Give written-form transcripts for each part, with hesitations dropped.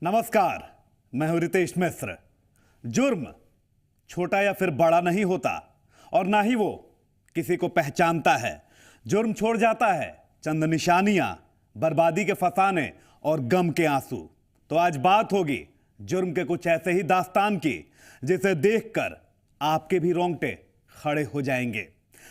नमस्कार, मैं हूं रितेश मिश्र। जुर्म छोटा या फिर बड़ा नहीं होता और ना ही वो किसी को पहचानता है। जुर्म छोड़ जाता है चंद निशानियां, बर्बादी के फसाने और गम के आंसू। तो आज बात होगी जुर्म के कुछ ऐसे ही दास्तान की जिसे देखकर आपके भी रोंगटे खड़े हो जाएंगे।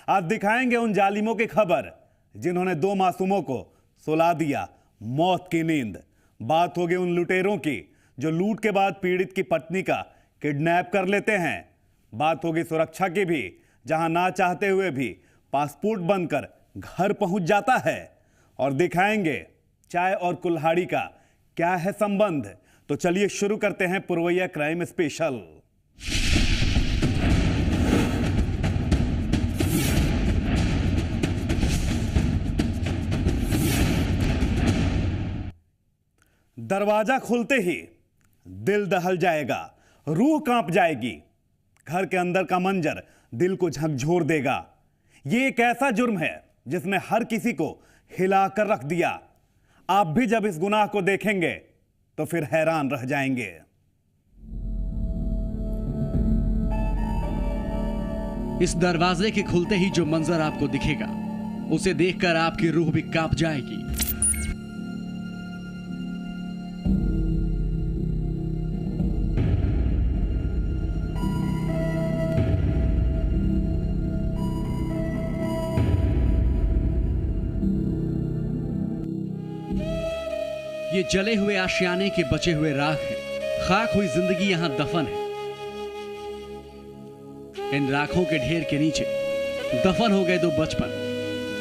आज दिखाएंगे उन जालिमों की खबर जिन्होंने दो मासूमों को सुला दिया मौत की नींद। बात होगी उन लुटेरों की जो लूट के बाद पीड़ित की पत्नी का किडनैप कर लेते हैं। बात होगी सुरक्षा की भी, जहां ना चाहते हुए भी पासपोर्ट बनकर घर पहुंच जाता है। और दिखाएंगे चाय और कुल्हाड़ी का क्या है संबंध। तो चलिए शुरू करते हैं पुरवैया क्राइम स्पेशल। दरवाजा खुलते ही दिल दहल जाएगा, रूह कांप जाएगी। घर के अंदर का मंजर दिल को झकझोर देगा। यह एक ऐसा जुर्म है जिसने हर किसी को हिलाकर रख दिया। आप भी जब इस गुनाह को देखेंगे तो फिर हैरान रह जाएंगे। इस दरवाजे के खुलते ही जो मंजर आपको दिखेगा, उसे देखकर आपकी रूह भी कांप जाएगी। ये जले हुए आशियाने के बचे हुए राख हैं। खाक हुई जिंदगी यहां दफन है। इन राखों के ढेर के नीचे दफन हो गए दो बचपन,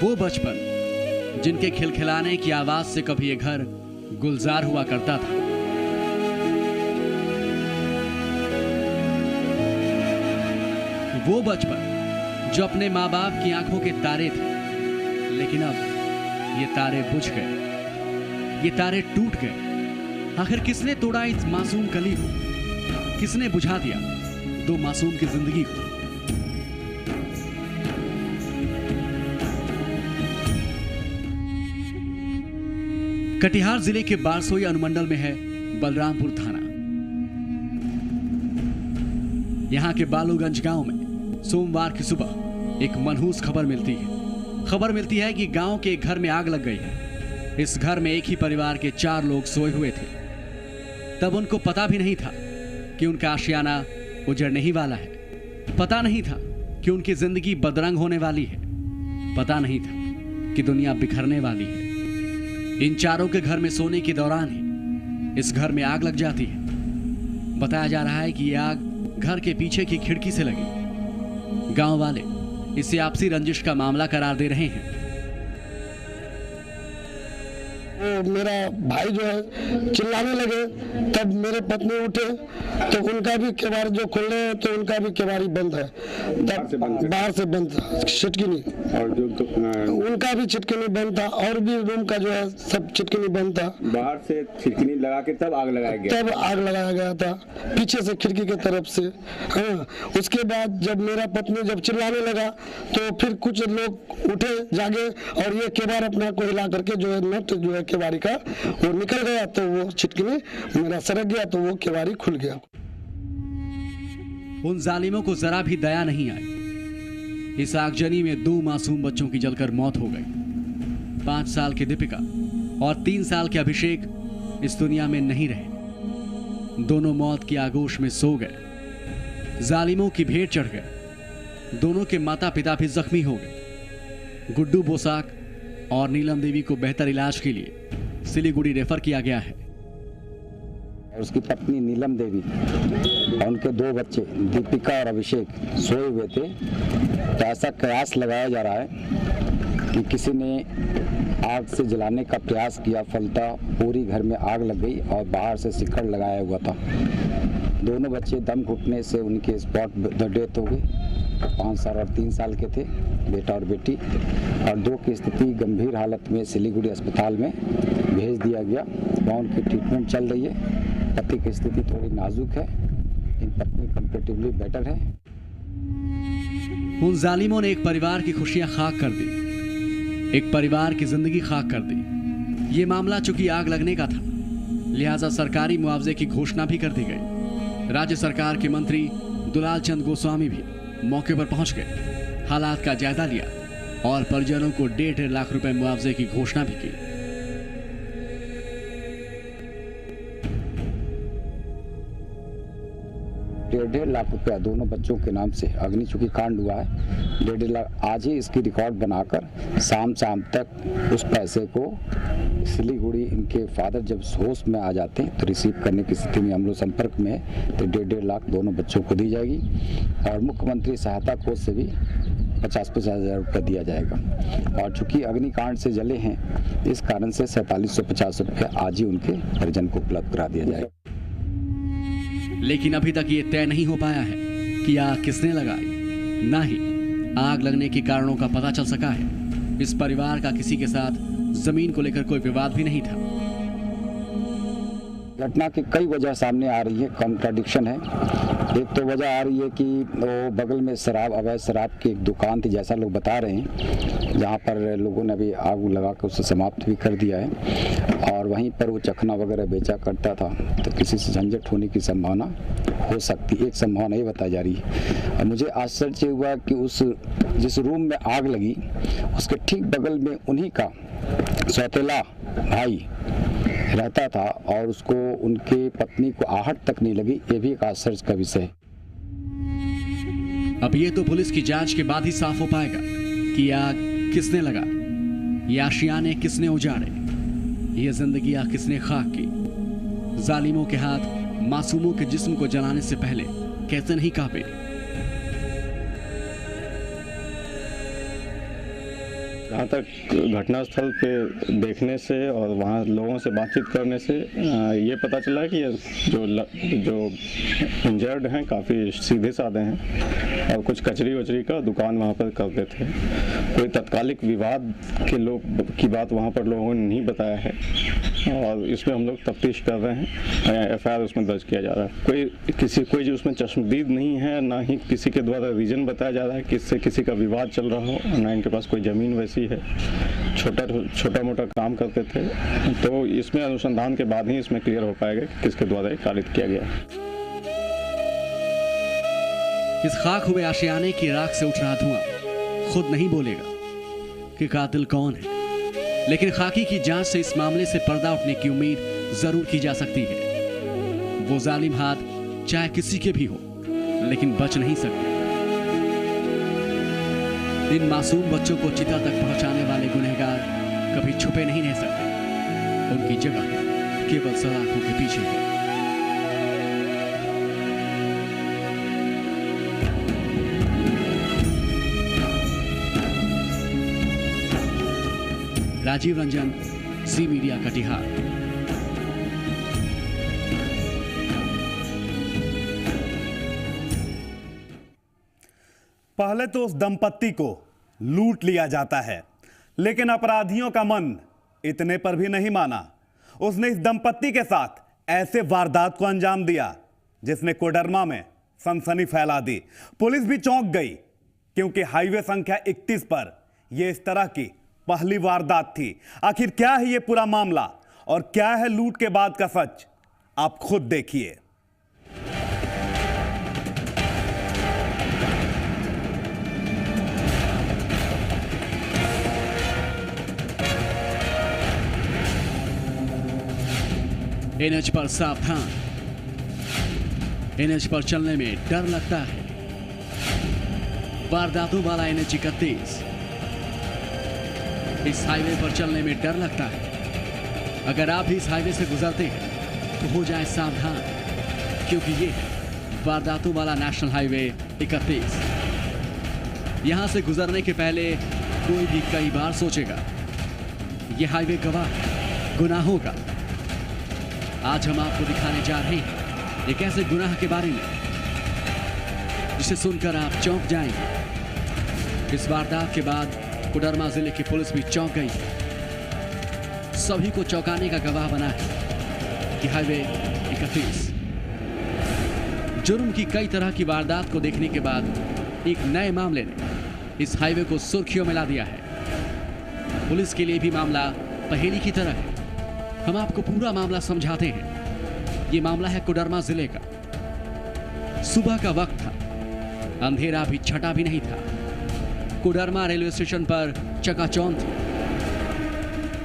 वो बचपन जिनके खिलखिलाने की आवाज से कभी ये घर गुलजार हुआ करता था। वो बचपन जो अपने माँ बाप की आंखों के तारे थे, लेकिन अब ये तारे बुझ गए, ये तारे टूट गए। आखिर किसने तोड़ा इस मासूम कली को? किसने बुझा दिया दो मासूम की जिंदगी को? कटिहार जिले के बारसोई अनुमंडल में है बलरामपुर थाना। यहां के बालूगंज गांव में सोमवार की सुबह एक मनहूस खबर मिलती है। खबर मिलती है कि गांव के एक घर में आग लग गई है। इस घर में एक ही परिवार के 4 लोग सोए हुए थे। तब उनको पता भी नहीं था कि उनका आशियाना उजड़ने ही वाला है। पता नहीं था कि उनकी जिंदगी बदरंग होने वाली है। पता नहीं था कि दुनिया बिखरने वाली है। इन चारों के घर में सोने के दौरान ही इस घर में आग लग जाती है। बताया जा रहा है कि यह आग घर के पीछे की खिड़की से लगी। गांव वाले इसे आपसी रंजिश का मामला करार दे रहे हैं। वो मेरा भाई जो है चिल्लाने लगे, तब मेरे पत्नी उठे तो उनका भी केवाड़ी जो खोल रहे हैं तो उनका भी केवाड़ी बंद है। तब बाहर से बंद था छिटकिनी, और जो उनका भी छिटकिनी बंद था, और भी रूम का जो है सब छिटकिनी बंद था। बाहर से छिटकिनी लगा के तब आग लगाया गया था पीछे से खिड़की की तरफ से। हाँ, उसके बाद जब मेरा पत्नी जब चिल्लाने लगा तो फिर कुछ लोग उठे जागे और ये केवाड़ अपना को हिला करके जो है नट जो है केवाड़ी का वो निकल गया, तो वो छिटकिनी मेरा सरक गया, तो वो केवाड़ी खुल गया। उन जालिमों को जरा भी दया नहीं आई। इस आगजनी में 2 मासूम बच्चों की जलकर मौत हो गई। 5 साल की दीपिका और 3 साल के अभिषेक इस दुनिया में नहीं रहे। दोनों मौत की आगोश में सो गए। जालिमों की भेंट चढ़ गए। दोनों के माता पिता भी जख्मी हो गए। गुड्डू बोसाक और नीलम देवी को बेहतर इलाज के लिए सिलीगुड़ी रेफर किया गया है। उसकी पत्नी नीलम देवी और उनके 2 बच्चे दीपिका और अभिषेक सोए हुए थे। तो ऐसा कयास लगाया जा रहा है कि किसी ने आग से जलाने का प्रयास किया, फलता पूरी घर में आग लग गई और बाहर से सिक्कड़ लगाया हुआ था। दोनों बच्चे दम घुटने से उनके स्पॉट डेथ हो गई। 5 साल और 3 साल के थे, बेटा और बेटी, और 2 की स्थिति गंभीर हालत में सिलीगुड़ी अस्पताल में भेज दिया गया। वहाँ उनकी ट्रीटमेंट चल रही है। पति की स्थिति थोड़ी नाजुक है, इन पत्नी कंपैरेटिवली बेटर है। उन जालिमों ने एक परिवार की खुशियां खाक कर दी, एक परिवार की जिंदगी खाक कर दी। ये मामला चूंकि आग लगने का था, लिहाजा सरकारी मुआवजे की घोषणा भी कर दी गई। राज्य सरकार के मंत्री दुलाल चंद गोस्वामी भी मौके पर पहुंच गए, हालात का जायजा लिया और परिजनों को 1.5 लाख रुपए मुआवजे की घोषणा भी की। डेढ़ लाख रुपया दोनों बच्चों के नाम से अग्नि चूंकि कांड हुआ है, 1.5 लाख आज ही इसकी रिकॉर्ड बनाकर शाम तक उस पैसे को सिलीगुड़ी इनके फादर जब होश में आ जाते हैं तो रिसीव करने की स्थिति में हम लोग संपर्क में है, तो 1.5 लाख दोनों बच्चों को दी जाएगी और मुख्यमंत्री सहायता कोष से भी 50-50 हज़ार रुपये दिया जाएगा। और चूंकि अग्निकांड से जले हैं इस कारण से 4750 रुपये आज ही उनके परिजन को उपलब्ध करा दिया जाएगा। लेकिन अभी तक ये तय नहीं हो पाया है कि आग किसने लगाई, ना ही आग लगने के कारणों का पता चल सका है। इस परिवार का किसी के साथ जमीन को लेकर कोई विवाद भी नहीं था। घटना की कई वजह सामने आ रही है, कॉन्ट्राडिक्शन है। एक तो वजह आ रही है कि वो बगल में शराब, अवैध शराब की एक दुकान थी जैसा लोग बता रहे हैं, जहाँ पर लोगों ने अभी आग लगा कर उसे समाप्त भी कर दिया है और वहीं पर वो चखना वगैरह बेचा करता था, तो किसी से झंझट होने की संभावना हो सकती, एक संभावना ये बताई जा रही है। और मुझे आश्चर्य हुआ कि उस जिस रूम में आग लगी उसके ठीक बगल में उन्हीं का सौतेला भाई रहता था और उसको उनके पत्नी को आहट तक नहीं लगी, ये भी एक आश्चर्य का विषय है। अब ये तो पुलिस की जांच के बाद ही साफ हो पाएगा कि आग किसने लगा, ये आशियाने किसने उजाड़े, ये जिंदगियां किसने खाक की। जालिमों के हाथ मासूमों के जिस्म को जलाने से पहले कैसे नहीं कांपे। जहाँ तक घटनास्थल पे देखने से और वहाँ लोगों से बातचीत करने से ये पता चला कि जो इंजर्ड हैं काफ़ी सीधे साधे हैं और कुछ कचरी वचरी का दुकान वहाँ पर करते थे। कोई तत्कालिक विवाद के की बात वहाँ पर लोगों ने नहीं बताया है और इसमें हम लोग तफ्तीश कर रहे हैं, FIR उसमें दर्ज किया जा रहा है। कोई जो उसमें चश्मदीद नहीं है, ना ही किसी के द्वारा रीजन बताया जा रहा है किससे किसी का विवाद चल रहा हो, ना इनके पास कोई ज़मीन वैसी है, छोटा मोटा काम करते थे। तो इसमें अनुसंधान के बाद ही इसमें क्लियर हो पाएगा कि किसके द्वारा कारित किया गया। इस खाक हुए आशियाने की राख से उठ रहा धुआं खुद नहीं बोलेगा कि कातिल कौन है, लेकिन खाकी की जांच से इस मामले से पर्दा उठने की उम्मीद जरूर की जा सकती है। वो जालिम हाथ चाहे किसी के भी हो, लेकिन बच नहीं सकते। इन मासूम बच्चों को चिता तक पहुंचाने वाले गुनहगार कभी छुपे नहीं रह सकते, उनकी जगह केवल सलाखों के पीछे है। Rajiv Ranjan, C media, Katihar. पहले तो उस दंपत्ति को लूट लिया जाता है, लेकिन अपराधियों का मन इतने पर भी नहीं माना। उसने इस दंपत्ति के साथ ऐसे वारदात को अंजाम दिया जिसने कोडरमा में सनसनी फैला दी। पुलिस भी चौंक गई क्योंकि हाईवे संख्या 31 पर यह इस तरह की पहली वारदात थी। आखिर क्या है यह पूरा मामला और क्या है लूट के बाद का सच, आप खुद देखिए। एनएच पर सावधान, एनएच पर चलने में डर लगता है। वारदातों वाला एनएच 31, इस हाईवे पर चलने में डर लगता है। अगर आप भी इस हाईवे से गुजरते हैं तो हो जाए सावधान, क्योंकि ये है वारदातों वाला नेशनल हाईवे 31। यहां से गुजरने के पहले कोई भी कई बार सोचेगा ये हाईवे गवाह है गुनाहों का। आज हम आपको दिखाने जा रहे हैं एक ऐसे गुनाह के बारे में जिसे सुनकर आप चौंक जाएंगे। इस वारदात के बाद कोडरमा जिले की पुलिस भी चौंक गई है। सभी को चौंकाने का गवाह बना है कि हाईवे 31 जुर्म की कई तरह की वारदात को देखने के बाद एक नए मामले ने इस हाईवे को सुर्खियों में ला दिया है। पुलिस के लिए भी मामला पहेली की तरह है। हम आपको पूरा मामला समझाते हैं। ये मामला है कोडरमा जिले का। सुबह का वक्त था, अंधेरा भी छटा भी नहीं था। कोडरमा रेलवे स्टेशन पर चकाचौंध थी।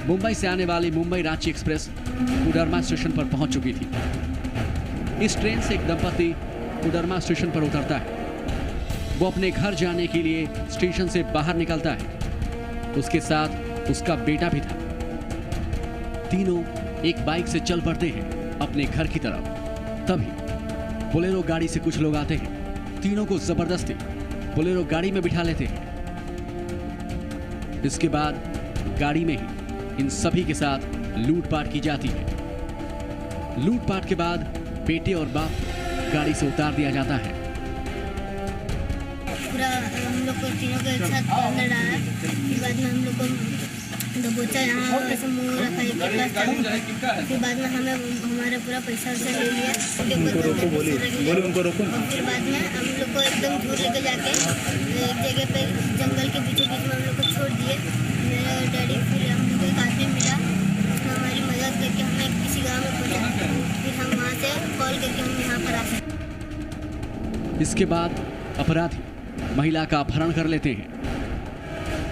मुंबई से आने वाली मुंबई रांची एक्सप्रेस कोडरमा स्टेशन पर पहुंच चुकी थी। इस ट्रेन से एक दंपति कोडरमा स्टेशन पर उतरता है। वो अपने घर जाने के लिए स्टेशन से बाहर निकलता है। उसके साथ उसका बेटा भी था। तीनों एक बाइक से चल पड़ते हैं अपने घर की तरफ। तभी बोलेरो गाड़ी से कुछ लोग आते हैं। तीनों को जबरदस्ती बोलेरो गाड़ी में बिठा लेते हैं। इसके बाद गाड़ी में ही इन सभी के साथ लूटपाट की जाती है। लूटपाट के बाद बेटे और बाप को गाड़ी से उतार दिया जाता है। पूरा हम लोग को तीनों को एक साथ अंदर डाला। फिर बाद में हम लोग को दबोचा, यहाँ ऐसे मुँह रखा एक फिर बाद में हमें हमारा पूरा पैसा से ले लिया। फिर बाद में हम लोग को एकदम दूर लेके जाके एक जगह पे जंगल के बीचों बीच में हम लोग को छोड़ दिए। मेरा डैडी फिर हम लोग को एक आदमी मिला, उसने हमारी मदद करके हमें किसी गाँव में पहुँचा। फिर हम वहाँ से कॉल करके हम यहाँ पर आ सकते। इसके बाद अपराधी महिला का अपहरण कर लेते हैं।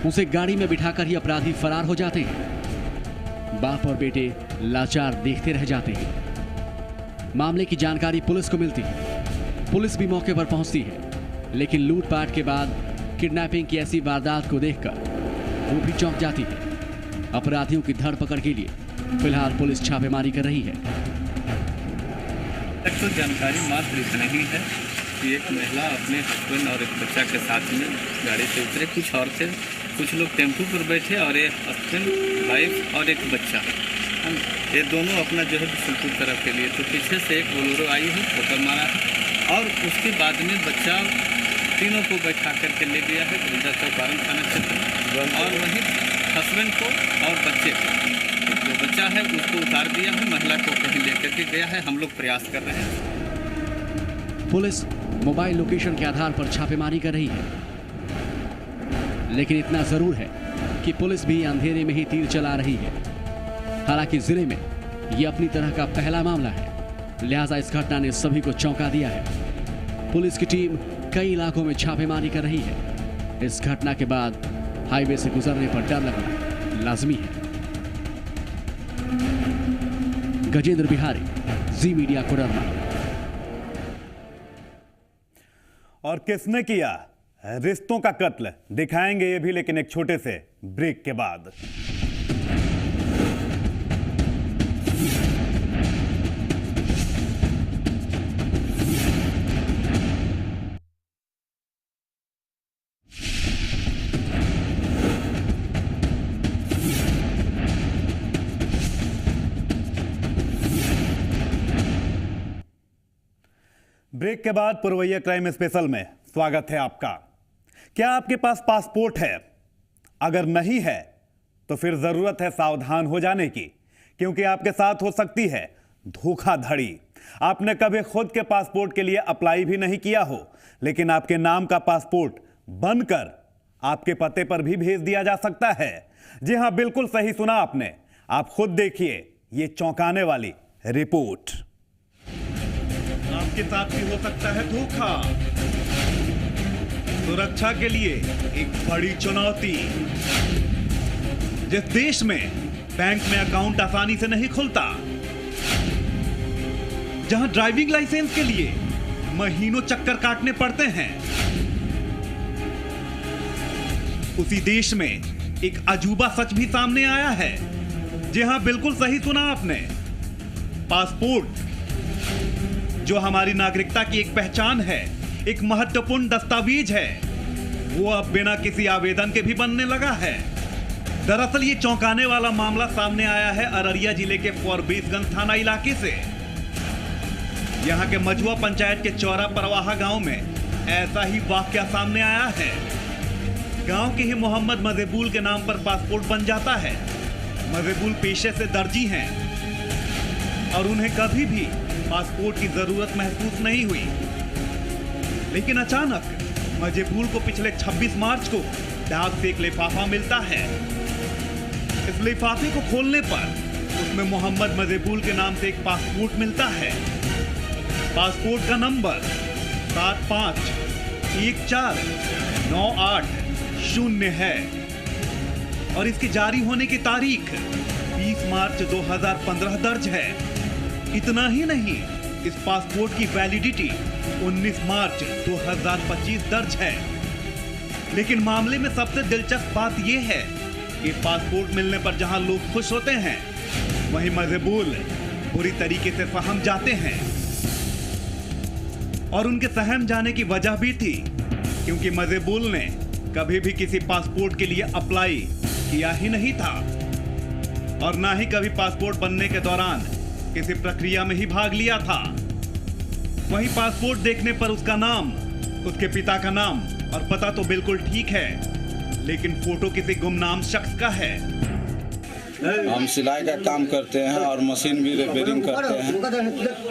उसे गाड़ी में बिठाकर ही अपराधी फरार हो जाते हैं। बाप और बेटे लाचार देखते रह जाते हैं। मामले की जानकारी पुलिस को मिलती है। पुलिस भी मौके पर पहुंचती है, लेकिन लूटपाट के बाद किडनैपिंग की ऐसी वारदात को देखकर वो भी चौंक जाती है। अपराधियों की धरपकड़ के लिए फिलहाल पुलिस छापेमारी कर रही है। तो जानकारी मात्र इतना ही है कि एक महिला अपने हस्बैंड और एक बच्चा के साथ में गाड़ी से उतरे। कुछ और थे, कुछ लोग टेम्पू पर बैठे और एक हस्बैंड, वाइफ और एक बच्चा, ये दोनों अपना जो है बिशनपुर तरफ के लिए। तो पीछे से एक बोलेरो आई है, ठोकर मारा है और उसके बाद में बच्चा तीनों को बैठा करके ले गया है गुंडा चौपारण थाना क्षेत्र में। और वहीं हस्बैंड को और बच्चे को, जो बच्चा है उसको उतार दिया है। महिला को कहीं लेकर के गया है। हम लोग प्रयास कर रहे हैं। पुलिस मोबाइल लोकेशन के आधार पर छापेमारी कर रही है, लेकिन इतना जरूर है कि पुलिस भी अंधेरे में ही तीर चला रही है। हालांकि जिले में यह अपनी तरह का पहला मामला है, लिहाजा इस घटना ने सभी को चौंका दिया है। पुलिस की टीम कई इलाकों में छापेमारी कर रही है। इस घटना के बाद हाईवे से गुजरने पर डर लगना लाजमी है। गजेंद्र बिहारी, जी मीडिया, कोडरमा। और किसने किया रिश्तों का कत्ल, दिखाएंगे ये भी, लेकिन एक छोटे से ब्रेक के बाद। ब्रेक के बाद पुरवैया क्राइम स्पेशल में स्वागत है आपका। क्या आपके पास पासपोर्ट है? अगर नहीं है तो फिर जरूरत है सावधान हो जाने की, क्योंकि आपके साथ हो सकती है धोखाधड़ी। आपने कभी खुद के पासपोर्ट के लिए अप्लाई भी नहीं किया हो, लेकिन आपके नाम का पासपोर्ट बनकर आपके पते पर भी भेज दिया जा सकता है। जी हां, बिल्कुल सही सुना आपने। आप खुद देखिए ये चौंकाने वाली रिपोर्ट। आपके साथ भी हो सकता है धोखा। सुरक्षा के लिए एक बड़ी चुनौती। जिस देश में बैंक में अकाउंट आसानी से नहीं खुलता, जहां ड्राइविंग लाइसेंस के लिए महीनों चक्कर काटने पड़ते हैं, उसी देश में एक अजूबा सच भी सामने आया है। जी हां, बिल्कुल सही सुना आपने। पासपोर्ट जो हमारी नागरिकता की एक पहचान है, एक महत्वपूर्ण दस्तावेज है, वो अब बिना किसी आवेदन के भी बनने लगा है। दरअसल ये चौंकाने वाला मामला सामने आया है अररिया जिले के फॉरबिसगंज थाना इलाके से। यहां के मजुआ पंचायत के चौरा परवाहा गांव में ऐसा ही वाकया सामने आया है। गांव के ही मोहम्मद मजेबुल के नाम पर पासपोर्ट बन जाता है। मजेबुल पेशे से दर्जी हैं और उन्हें कभी भी पासपोर्ट की जरूरत महसूस नहीं हुई, लेकिन अचानक मजेबुल को पिछले 26 मार्च को डाक से एक लिफाफा मिलता है। इस लिफाफे को खोलने पर उसमें मोहम्मद मजेबुल के नाम से एक पासपोर्ट मिलता है। पासपोर्ट का नंबर 751498 है और इसकी जारी होने की तारीख 20 मार्च 2015 दर्ज है। इतना ही नहीं, इस पासपोर्ट की वैलिडिटी 19 मार्च 2025 दर्ज है। लेकिन मामले में सबसे दिलचस्प बात यह है कि पासपोर्ट मिलने पर जहां लोग खुश होते हैं, वहीं मजबूल बुरी तरीके से सहम जाते हैं। और उनके सहम जाने की वजह भी थी क्योंकि मजबूल ने कभी भी किसी पासपोर्ट के लिए अप्लाई किया ही नहीं था और ना ही कभी पासपोर्ट बनने के दौरान किसी प्रक्रिया में ही भाग लिया था। वहीं पासपोर्ट देखने पर उसका नाम, उसके पिता का नाम और पता तो बिल्कुल ठीक है, लेकिन फोटो किसी गुमनाम शख्स का है। हम सिलाई का काम करते हैं और मशीन भी रिपेयरिंग करते हैं।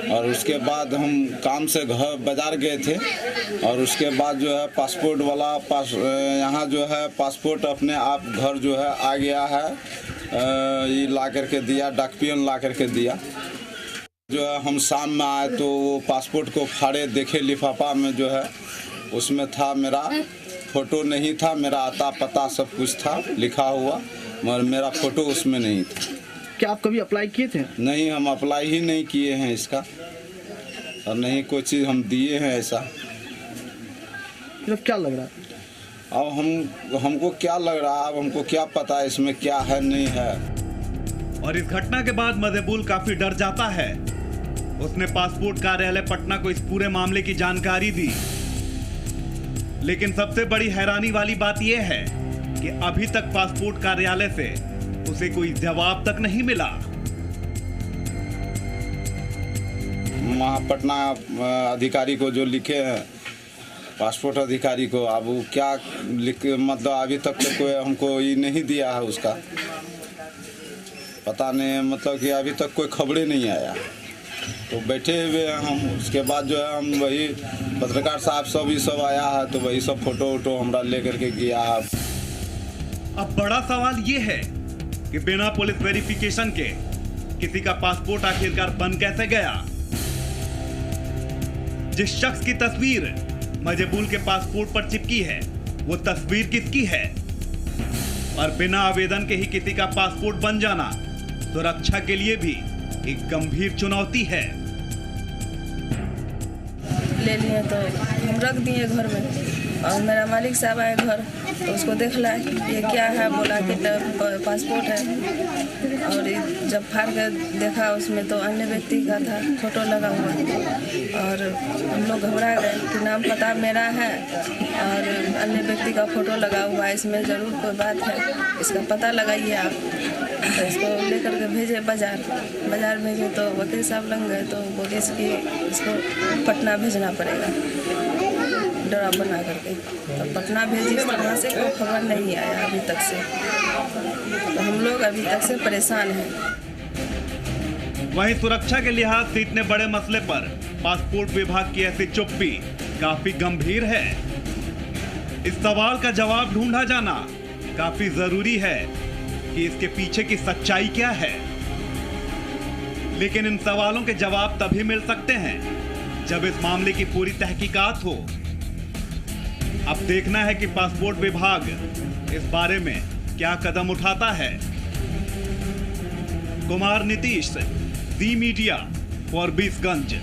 और उसके बाद हम काम से घर बाजार गए थे और उसके बाद जो है पासपोर्ट वाला यहाँ जो है पासपोर्ट अपने आप घर जो है आ गया है। ये ला करके दिया, डाकपियन ला करके दिया। जो है हम शाम में आए तो वो पासपोर्ट को फाड़े, देखे लिफाफा में जो है उसमें था, मेरा फ़ोटो नहीं था, मेरा आता पता सब कुछ था लिखा हुआ, मगर मेरा फ़ोटो उसमें नहीं था। क्या आप कभी अप्लाई किए थे? नहीं, हम अप्लाई ही नहीं किए हैं इसका और नहीं कोई चीज़ हम दिए हैं ऐसा। मतलब क्या लग रहा है? अब हमको क्या लग रहा है, अब हमको क्या पता है इसमें क्या है नहीं है। और इस घटना के बाद मजबूल काफी डर जाता है। उसने पासपोर्ट कार्यालय पटना को इस पूरे मामले की जानकारी दी, लेकिन सबसे बड़ी हैरानी वाली बात यह है कि अभी तक पासपोर्ट कार्यालय से उसे कोई जवाब तक नहीं मिला। वहाँ पटना अधिकारी को जो लिखे हैं, पासपोर्ट अधिकारी को, अब वो क्या लिख, मतलब अभी तक तो कोई हमको ये नहीं दिया है, उसका पता नहीं, मतलब कि अभी तक कोई खबरें नहीं आया। तो बैठे हुए हैं हम। उसके बाद जो है हम वही पत्रकार साहब सब आया है तो वही सब फोटो वोटो हमरा ले करके गया है। अब बड़ा सवाल ये है कि बिना पुलिस वेरिफिकेशन के किसी का पासपोर्ट आखिरकार बन कैसे गया। जिस शख्स की तस्वीर मजबूल के पासपोर्ट पर चिपकी है, वो तस्वीर किसकी है? और बिना आवेदन के ही किसी का पासपोर्ट बन जाना सुरक्षा के लिए भी एक गंभीर चुनौती है। ले लिए तो हम रख दिए घर में और मेरा मालिक साहब आए घर तो उसको देख ला ये क्या है, बोला कि पासपोर्ट है। और जब फाड़ कर देखा उसमें तो अन्य व्यक्ति का था, फोटो लगा हुआ। और हम लोग घबरा गए कि नाम पता मेरा है और अन्य व्यक्ति का फोटो लगा हुआ है, इसमें ज़रूर कोई बात है, इसका पता लगाइए आप। तो इसको लेकर के भेजे बाज़ार भेजे तो वकील साहब लग गए तो बोले कि इसको पटना भेजना पड़ेगा डरा बना करके। तो पटना भेजी तो वहाँ से कोई खबर नहीं आया अभी तक से। तो हम लोग अभी तक से परेशान हैं। वहीं सुरक्षा के लिहाज से इतने बड़े मसले पर पासपोर्ट विभाग की ऐसी चुप्पी काफी गंभीर है। इस सवाल का जवाब ढूंढा जाना काफी जरूरी है कि इसके पीछे की सच्चाई क्या है। लेकिन इन सवालों के जवाब तभी मिल सकते हैं जब इस मामले की पूरी तहकीकात हो। अब देखना है कि पासपोर्ट विभाग इस बारे में क्या कदम उठाता है। कुमार नीतीश, ज़ी मीडिया, फॉरबिसगंज।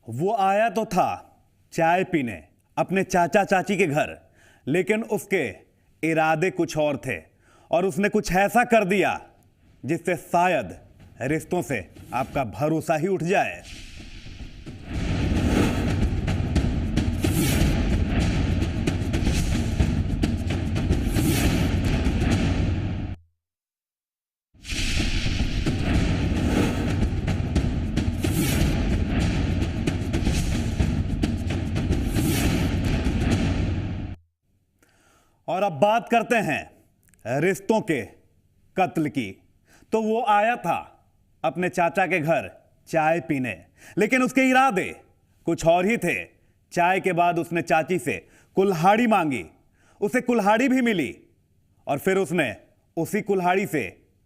वो आया तो था चाय पीने अपने चाचा चाची के घर, लेकिन उसके इरादे कुछ और थे और उसने कुछ ऐसा कर दिया जिससे शायद रिश्तों से आपका भरोसा ही उठ जाए। और अब बात करते हैं रिश्तों के कत्ल की। तो वो आया था अपने चाचा के घर चाय पीने, लेकिन उसके इरादे कुछ और ही थे। चाय के बाद उसने चाची से कुल्हाड़ी मांगी, उसे कुल्हाड़ी भी मिली और फिर उसने उसी कुल्हाड़ी से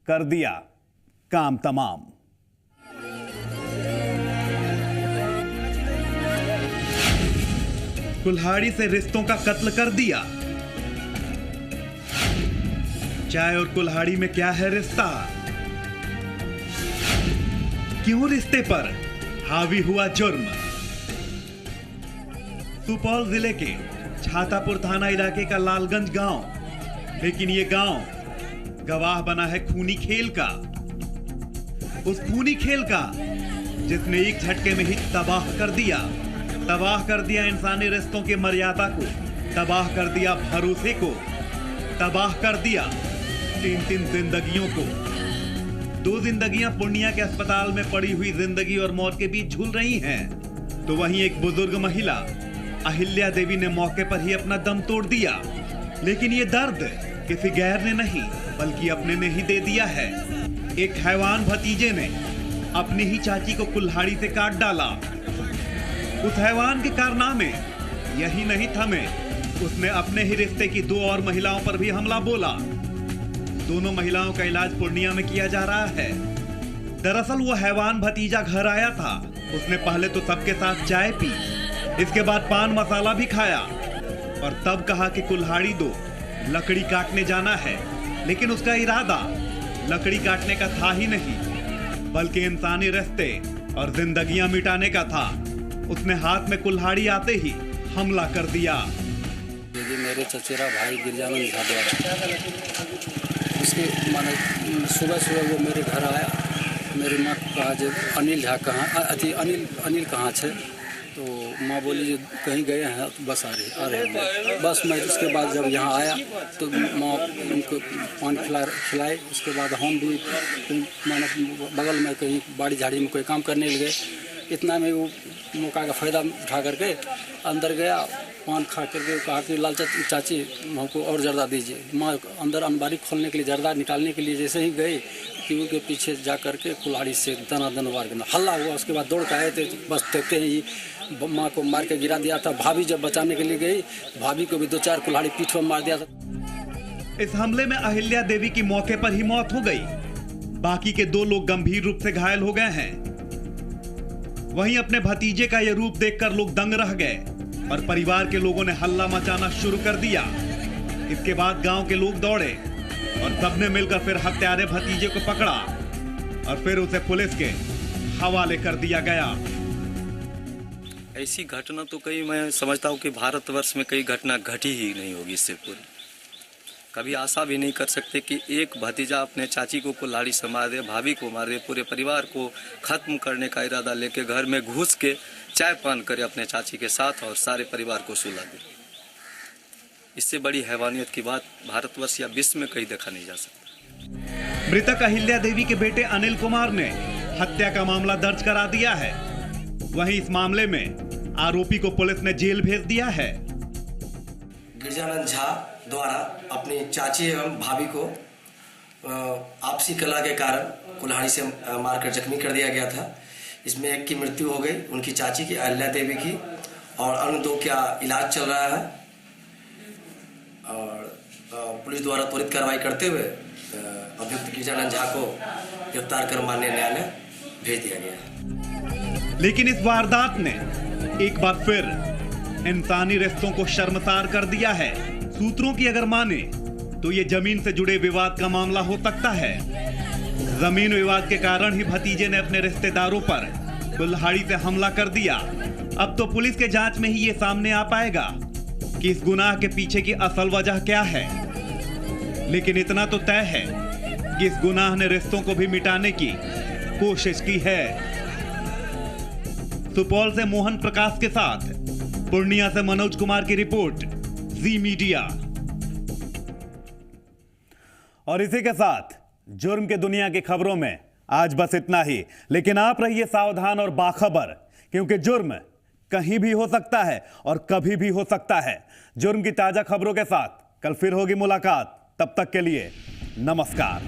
कर दिया काम तमाम। कुल्हाड़ी से रिश्तों का कत्ल कर दिया। चाय और कुल्हाड़ी में क्या है रिश्ता? क्यों रिश्ते पर हावी हुआ जुर्म? सुपौल जिले के छातापुर थाना इलाके का लालगंज गांव, लेकिन ये गांव गवाह बना है खूनी खेल का। उस खूनी खेल का जिसने एक झटके में ही तबाह कर दिया इंसानी रिश्तों की मर्यादा को, तबाह कर दिया भरोसे को, तबाह कर दिया 3-3 जिंदगियों को। 2 जिंदगियां पूर्णिया के अस्पताल में पड़ी हुई जिंदगी और मौत के बीच झूल रही हैं, तो वहीं एक बुजुर्ग महिला अहिल्या देवी ने मौके पर ही अपना दम तोड़ दिया। लेकिन ये दर्द किसी गैर ने नहीं बल्कि अपने ने ही दे दिया है। एक हैवान भतीजे ने अपनी ही चाची को कुल्हाड़ी से काट डाला। उस हैवान के कारनामे यही नहीं थमे, उसने अपने ही रिश्ते की 2 और महिलाओं पर भी हमला बोला। दोनों महिलाओं का इलाज पूर्णिया में किया जा रहा है। दरअसल वो हैवान भतीजा घर आया था। उसने पहले तो सबके साथ चाय पी, इसके बाद पान मसाला भी खाया और तब कहा कि कुल्हाड़ी दो, लकड़ी काटने जाना है। लेकिन उसका इरादा लकड़ी काटने का था ही नहीं बल्कि इंसानी रिश्ते और जिंदगियां मिटाने का था। उसने हाथ में कुल्हाड़ी आते ही हमला कर दिया। ये मेरे चचेरा भाई गिरजानंद झा द्वारा उसके माने सुबह वो मेरे घर आया। मेरी माँ को कहा जो अनिल झा कहाँ अनिल कहाँ छे, तो माँ बोली जो कहीं गए हैं तो बस आ रहे हैं। बस मैं उसके बाद जब यहाँ आया तो माँ उनको पान खिलाए। उसके बाद हम भी माने बगल में कहीं बाड़ी झाड़ी में कोई काम करने लगे। इतना में वो मौका का फ़ायदा उठा करके अंदर गया, पान खा करके कहा कि लाल चाची हमको और जर्दा दीजिए। माँ अंदर अलमारी खोलने के लिए जर्दा निकालने के लिए जैसे ही गए कि उनके पीछे जा करके कुल्हाड़ी से दनादन वार करना हल्ला हुआ। उसके बाद दौड़ के आए थे, बस देखते ही माँ को मार के गिरा दिया था। भाभी जब बचाने के लिए गई, भाभी को भी 2-4 कुल्हाड़ी पीठ में मार दिया था। इस हमले में अहिल्या देवी की मौके पर ही मौत हो गई। बाकी के 2 लोग गंभीर रूप से घायल हो गए हैं। वहीं अपने भतीजे का यह रूप देखकर लोग दंग रह गए और परिवार के लोगों ने हल्ला मचाना शुरू कर दिया। इसके बाद गांव के लोग दौड़े और सबने मिलकर फिर हत्यारे भतीजे को पकड़ा और फिर उसे पुलिस के हवाले कर दिया गया। ऐसी घटना तो कई, मैं समझता हूँ कि भारतवर्ष में कई घटना घटी ही नहीं होगी इससे पूर्व। कभी आशा भी नहीं कर सकते कि एक भतीजा अपने चाची को कुल्हाड़ी से मार दे, भाभी को मार दे, पूरे परिवार को खत्म करने का इरादा लेके घर में घुस के चाय पान करे अपने चाची के साथ और सारे परिवार को सुला दे। इससे बड़ी हैवानियत की बात भारतवर्ष या विश्व में कहीं देखा नहीं जा सकता। मृतक अहिल्या देवी के बेटे अनिल कुमार ने हत्या का मामला दर्ज करा दिया है। वहीं इस मामले में आरोपी को पुलिस ने जेल भेज दिया है। गिरजानंद झा द्वारा अपनी चाची एवं भाभी को आपसी कलह के कारण कुल्हाड़ी से मारकर जख्मी कर दिया गया था। इसमें एक की मृत्यु हो गई, उनकी चाची की अहिल्या देवी की, और अन्य 2 का इलाज चल रहा है। और पुलिस द्वारा त्वरित कार्रवाई करते हुए अभियुक्त गिरजानंद झा को गिरफ्तार कर माननीय न्यायालय भेज दिया गया है। लेकिन इस वारदात ने एक बार फिर इंसानी रिश्तों को शर्मसार कर दिया है। सूत्रों की अगर माने तो ये जमीन से जुड़े विवाद का मामला हो सकता है। जमीन विवाद के कारण ही भतीजे ने अपने रिश्तेदारों पर कुल्हाड़ी से हमला कर दिया। अब तो पुलिस के जांच में ही ये सामने आ पाएगा कि इस गुनाह के पीछे की असल वजह क्या है। लेकिन इतना तो तय है कि इस गुनाह ने रिश्तों को भी मिटाने की कोशिश की है। सुपौल से मोहन प्रकाश के साथ पूर्णिया से मनोज कुमार की रिपोर्ट, जी मीडिया। और इसी के साथ जुर्म के दुनिया की खबरों में आज बस इतना ही। लेकिन आप रहिए सावधान और बाखबर, क्योंकि जुर्म कहीं भी हो सकता है और कभी भी हो सकता है। जुर्म की ताजा खबरों के साथ कल फिर होगी मुलाकात। तब तक के लिए नमस्कार।